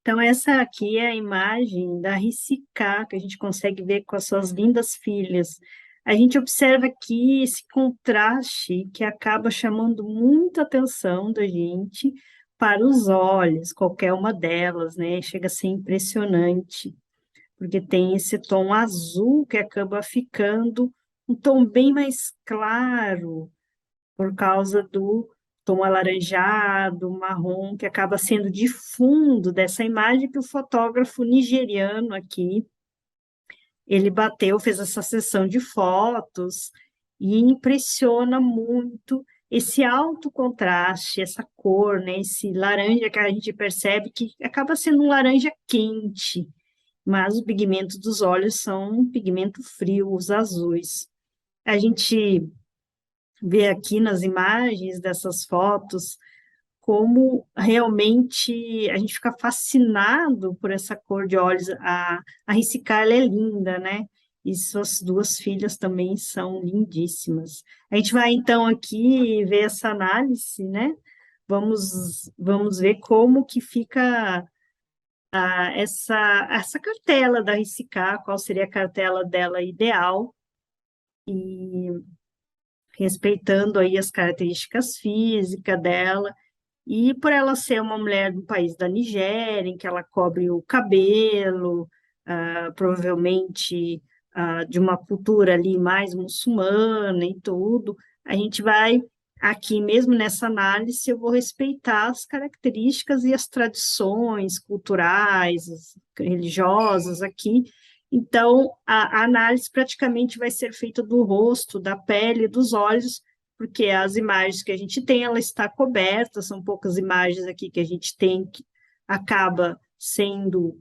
Então, essa aqui é a imagem da Rissicá, que a gente consegue ver com as suas lindas filhas. A gente observa aqui esse contraste que acaba chamando muita atenção da gente para os olhos, qualquer uma delas, né? Chega a ser impressionante, porque tem esse tom azul que acaba ficando um tom bem mais claro, por causa do tom alaranjado, marrom, que acaba sendo de fundo dessa imagem que o fotógrafo nigeriano aqui, ele bateu, fez essa sessão de fotos e impressiona muito esse alto contraste, essa cor, né, esse laranja que a gente percebe que acaba sendo um laranja quente, mas os pigmentos dos olhos são um pigmento frio, os azuis. A gente ver aqui nas imagens dessas fotos como realmente a gente fica fascinado por essa cor de olhos. A Rissicá, ela é linda, né? E suas duas filhas também são lindíssimas. A gente vai então aqui ver essa análise, né? Vamos ver como que fica essa cartela da Rissicá, qual seria a cartela dela ideal, respeitando aí as características físicas dela, e por ela ser uma mulher do país da Nigéria, em que ela cobre o cabelo, provavelmente de uma cultura ali mais muçulmana e tudo, a gente vai, aqui mesmo nessa análise, eu vou respeitar as características e as tradições culturais, religiosas aqui. Então, a análise praticamente vai ser feita do rosto, da pele, dos olhos, porque as imagens que a gente tem, ela está coberta, são poucas imagens aqui que a gente tem, que acaba sendo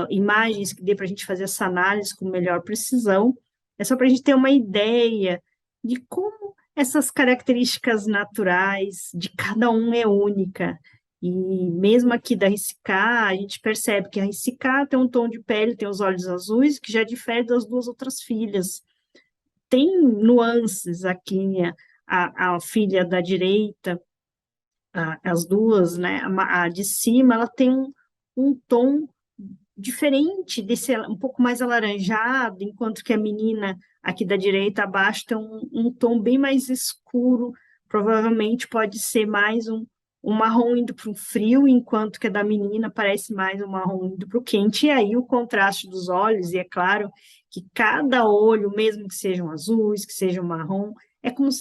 imagens que dê para a gente fazer essa análise com melhor precisão. É só para a gente ter uma ideia de como essas características naturais de cada um é única. E mesmo aqui da Rissicá, a gente percebe que a Rissicá tem um tom de pele, tem os olhos azuis, que já difere das duas outras filhas. Tem nuances aqui, a filha da direita, as duas, né? A de cima, ela tem um tom diferente, desse um pouco mais alaranjado, enquanto que a menina aqui da direita abaixo tem um tom bem mais escuro, provavelmente pode ser mais um marrom indo para o frio, enquanto que a da menina parece mais um marrom indo para o quente, e aí o contraste dos olhos, e é claro que cada olho, mesmo que sejam azuis, que sejam marrom,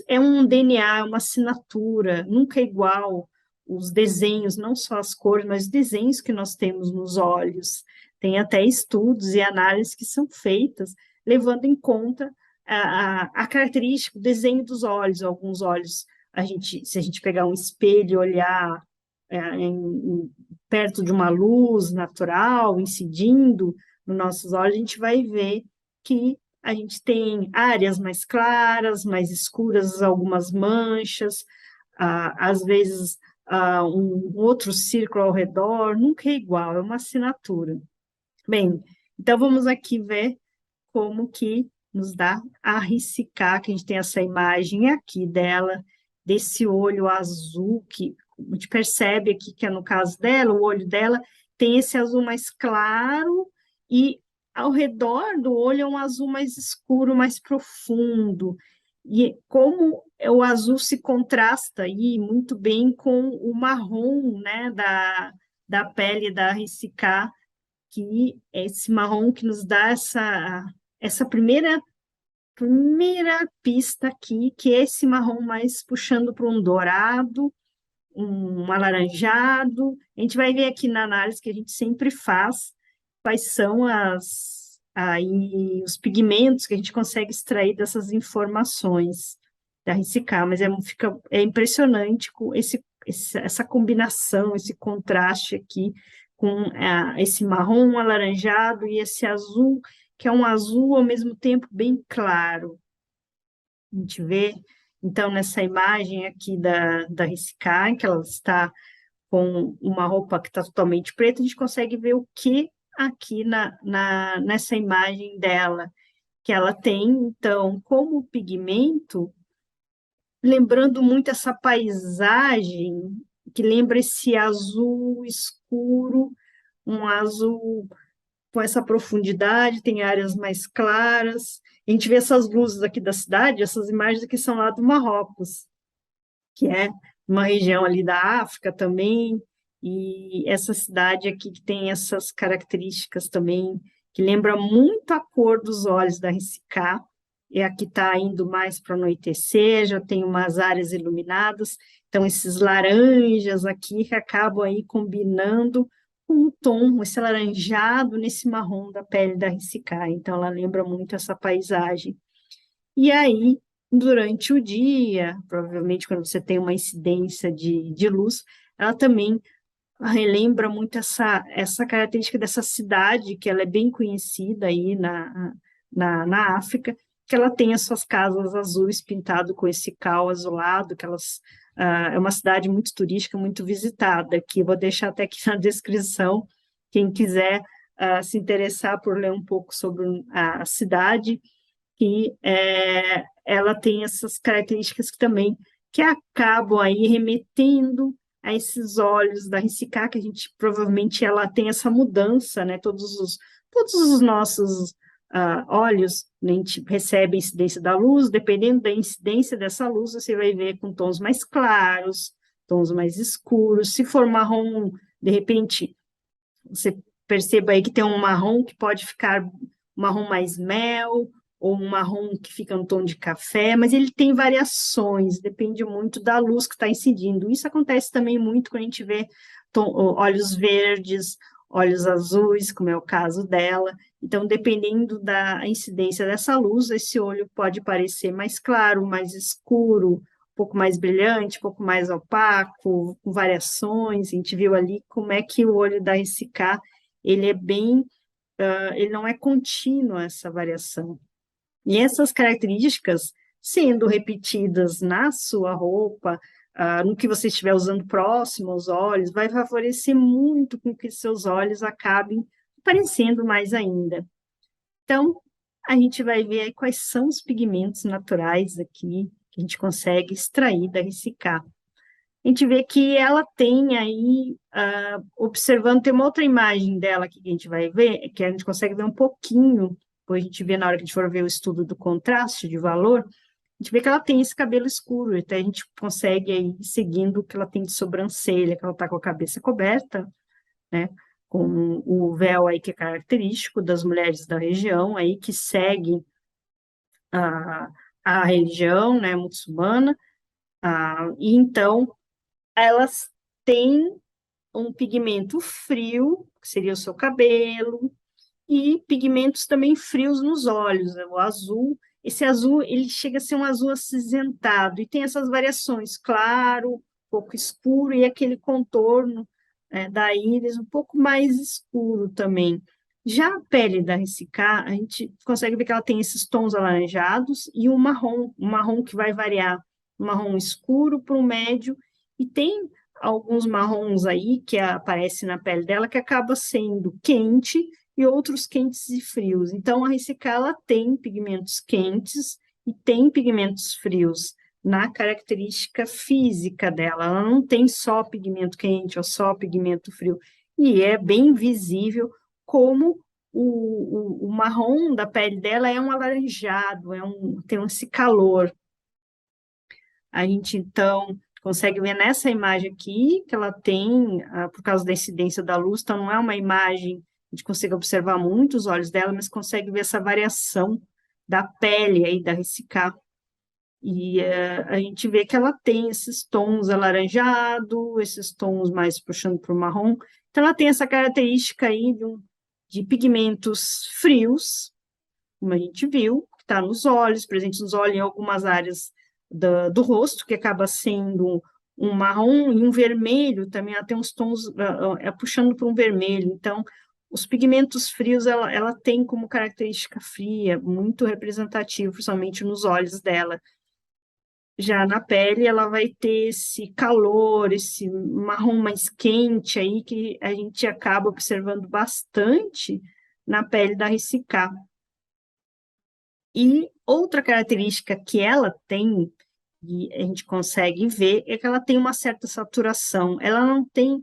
é um DNA, é uma assinatura, nunca é igual os desenhos, não só as cores, mas os desenhos que nós temos nos olhos. Tem até estudos e análises que são feitas levando em conta a característica, o desenho dos olhos. Alguns olhos, se a gente pegar um espelho e olhar perto de uma luz natural, incidindo nos nossos olhos, a gente vai ver que a gente tem áreas mais claras, mais escuras, algumas manchas, às vezes um outro círculo ao redor, nunca é igual, é uma assinatura. Bem, então vamos aqui ver como que nos dá a Rissicá, que a gente tem essa imagem aqui dela, desse olho azul, que a gente percebe aqui que é no caso dela, o olho dela tem esse azul mais claro e ao redor do olho é um azul mais escuro, mais profundo. E como o azul se contrasta aí muito bem com o marrom, né, da pele da Rissicá, que é esse marrom que nos dá essa primeira pista aqui, que é esse marrom mais puxando para um dourado, um alaranjado. A gente vai ver aqui na análise que a gente sempre faz quais são aí os pigmentos que a gente consegue extrair dessas informações da RCK, mas é impressionante com essa combinação, esse contraste aqui com esse marrom alaranjado e esse azul, que é um azul ao mesmo tempo bem claro. A gente vê, então, nessa imagem aqui da RCK, que ela está com uma roupa que está totalmente preta, a gente consegue ver o que aqui nessa imagem dela, que ela tem, então, como pigmento, lembrando muito essa paisagem, que lembra esse azul escuro, um azul com essa profundidade, tem áreas mais claras. A gente vê essas luzes aqui da cidade, essas imagens aqui são lá do Marrocos, que é uma região ali da África também, e essa cidade aqui que tem essas características também, que lembra muito a cor dos olhos da Rissicá, e aqui está indo mais para o anoitecer, já tem umas áreas iluminadas, então esses laranjas aqui que acabam aí combinando com o tom, esse alaranjado nesse marrom da pele da Rissicá, então ela lembra muito essa paisagem. E aí, durante o dia, provavelmente quando você tem uma incidência de luz, ela também relembra muito essa característica dessa cidade, que ela é bem conhecida aí na África, que ela tem as suas casas azuis pintado com esse cal azulado, é uma cidade muito turística, muito visitada, que eu vou deixar até aqui na descrição, quem quiser se interessar por ler um pouco sobre a cidade, que ela tem essas características que também que acabam aí remetendo a esses olhos da Rissicá, que a gente provavelmente ela tem essa mudança, né? Todos os nossos olhos, né, a gente recebe a incidência da luz, dependendo da incidência dessa luz, você vai ver com tons mais claros, tons mais escuros. Se for marrom, de repente, você perceba aí que tem um marrom que pode ficar um marrom mais mel, ou um marrom que fica no tom de café, mas ele tem variações, depende muito da luz que está incidindo. Isso acontece também muito quando a gente vê olhos verdes, olhos azuis, como é o caso dela. Então, dependendo da incidência dessa luz, esse olho pode parecer mais claro, mais escuro, um pouco mais brilhante, um pouco mais opaco, com variações. A gente viu ali como é que o olho da RCK, ele é bem, ele não é contínuo essa variação. E essas características, sendo repetidas na sua roupa, no que você estiver usando próximo aos olhos, vai favorecer muito com que seus olhos acabem aparecendo mais ainda. Então, a gente vai ver aí quais são os pigmentos naturais aqui que a gente consegue extrair da RCK. A gente vê que ela tem aí, observando, tem uma outra imagem dela aqui que a gente vai ver, que a gente consegue ver um pouquinho, depois a gente vê na hora que a gente for ver o estudo do contraste de valor, a gente vê que ela tem esse cabelo escuro, então a gente consegue aí, seguindo o que ela tem de sobrancelha, que ela está com a cabeça coberta, né, com o véu aí que é característico das mulheres da região, aí que segue a religião, né, muçulmana, e então elas têm um pigmento frio, que seria o seu cabelo, e pigmentos também frios nos olhos, né? O azul. Esse azul, ele chega a ser um azul acinzentado, e tem essas variações, claro, um pouco escuro, e aquele contorno da íris um pouco mais escuro também. Já a pele da RCK, a gente consegue ver que ela tem esses tons alaranjados e um marrom que vai variar, um marrom escuro para um médio, e tem alguns marrons aí que aparecem na pele dela que acaba sendo quente e outros quentes e frios. Então, a RCK ela tem pigmentos quentes e tem pigmentos frios na característica física dela. Ela não tem só pigmento quente ou só pigmento frio. E é bem visível como o marrom da pele dela é um alaranjado, tem esse calor. A gente, então, consegue ver nessa imagem aqui que ela tem, por causa da incidência da luz, então não é uma imagem, a gente consegue observar muito os olhos dela, mas consegue ver essa variação da pele aí da RCK. E a gente vê que ela tem esses tons alaranjado, esses tons mais puxando para o marrom. Então, ela tem essa característica aí de pigmentos frios, como a gente viu, que está nos olhos, presente nos olhos em algumas áreas do rosto, que acaba sendo um marrom e um vermelho também, ela tem uns tons puxando para um vermelho. Então, os pigmentos frios, ela tem como característica fria, muito representativo, principalmente nos olhos dela. Já na pele, ela vai ter esse calor, esse marrom mais quente aí, que a gente acaba observando bastante na pele da RCK. E outra característica que ela tem, e a gente consegue ver, é que ela tem uma certa saturação. Ela não tem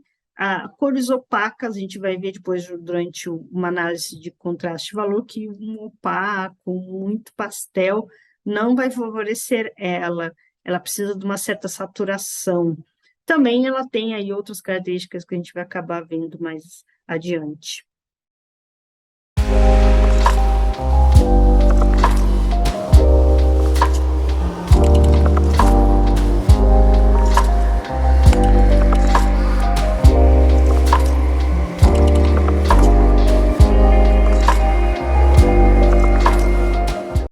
Cores opacas, a gente vai ver depois, durante uma análise de contraste de valor, que um opaco, muito pastel, não vai favorecer ela precisa de uma certa saturação. Também ela tem aí outras características que a gente vai acabar vendo mais adiante.